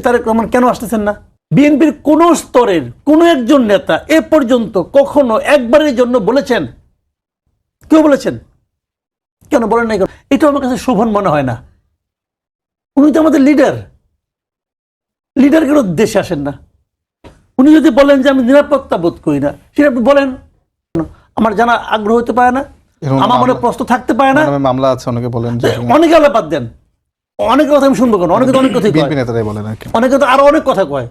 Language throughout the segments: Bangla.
তারেক রহমান কেন আসতেছেন না? বিএনপির কোন স্তরের কোন একজন নেতা এ পর্যন্ত কখনো একবারের জন্য বলেছেন? কেউ বলেছেন? কেন বলেন নাই? এটা আমার কাছে শোভন মনে হয় না। উনি তো আমাদের লিডার কেন দেশে আসেন না? উনি যদি বলেন যে আমি নিরাপত্তা বোধ করি না, সেটা আপনি বলেন। আমার জানা আগ্রহ হতে পারে না, আমার মনে প্রশ্ন থাকতে পারে না। মামলা আছে, অনেকে বলেন যে অনেকে আলাপাত দেন, অনেক কথা আমি শুনবো কেন? অনেকে তো অনেক কথাই কয়, নেতারাই বলেন আর কি। অনেকে তো আরো অনেক কথা কয়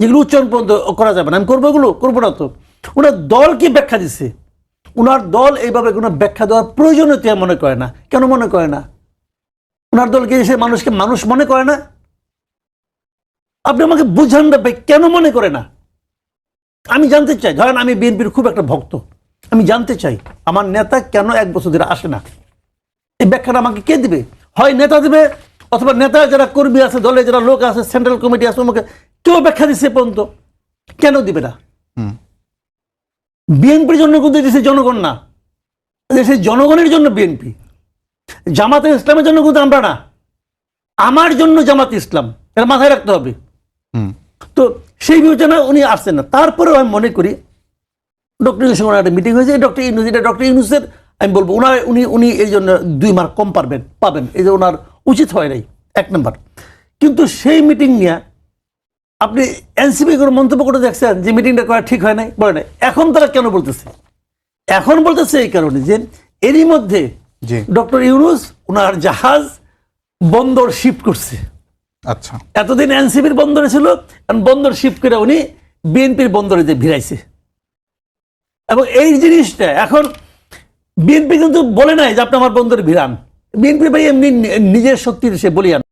যেগুলো উচ্চারণ পর্যন্ত করা যাবে না। আমি করবো এগুলো? করবো না তো। ওনার দল কি ব্যাখ্যা দিচ্ছে? ওনার দল এইভাবে কোনো ব্যাখ্যা দেওয়ার প্রয়োজনীয়তা মনে করে না। কেন মনে করে না? ওনার দলকে এসে মানুষকে মানুষ মনে করে না? আপনি আমাকে বুঝান ভাই, কেন মনে করে না? আমি জানতে চাই। ধরেন আমি বিএনপির খুব একটা ভক্ত, আমি জানতে চাই আমার নেতা কেন 1 বছর ধরে আসে না। এই ব্যাখ্যাটা আমাকে কে দিবে? হয় নেতা দিবে, অথবা নেতা যারা কর্মী আছে, দলে যারা লোক আছে, সেন্ট্রাল কমিটি আছে, আমাকে কেউ ব্যাখ্যা দিচ্ছে পর্যন্ত কেন দিবে না? বিএনপির জন্য কিন্তু দেশের জনগণ না, দেশের জনগণের জন্য বিএনপি। জামাতে ইসলামের জন্য কিন্তু আমরা না, আমার জন্য জামাতে ইসলাম, এটা মাথায় রাখতে হবে। তো সেই বিবেচনা উনি আসছেন না। তারপরেও আমি মনে করি ডক্টর ইউনূসের সঙ্গে একটা মিটিং হয়েছে, ডক্টর ইউনূসের আমি বলবো উনি এই জন্য 2 মার্ক কম পাবেন, এই যে ওনার উচিত হয় নাই 1 নম্বর। কিন্তু সেই মিটিং নিয়ে আপনি এনসিপি করে মন্তব্য করে দেখছেন যে মিটিংটা করা ঠিক হয় নাই, বলে নাই। এখন তারা কেন বলতেছে? এখন বলতেছে এই কারণে যে এরই মধ্যে ডক্টর ইউনূস ওনার জাহাজ বন্দর শিফট করছে। আচ্ছা, এতদিন এনসিপির বন্দরে ছিল, বন্দর শিফট করে উনি বিএনপির বন্দরে যে ভিড়াইছে। এবং এই জিনিসটা এখন বিএনপি কিন্তু বলে নাই যে আপনি আমার বন্দরে ভিড়ান। বিএনপি ভাই এমনি নিজের শক্তির সে বলিয়ান।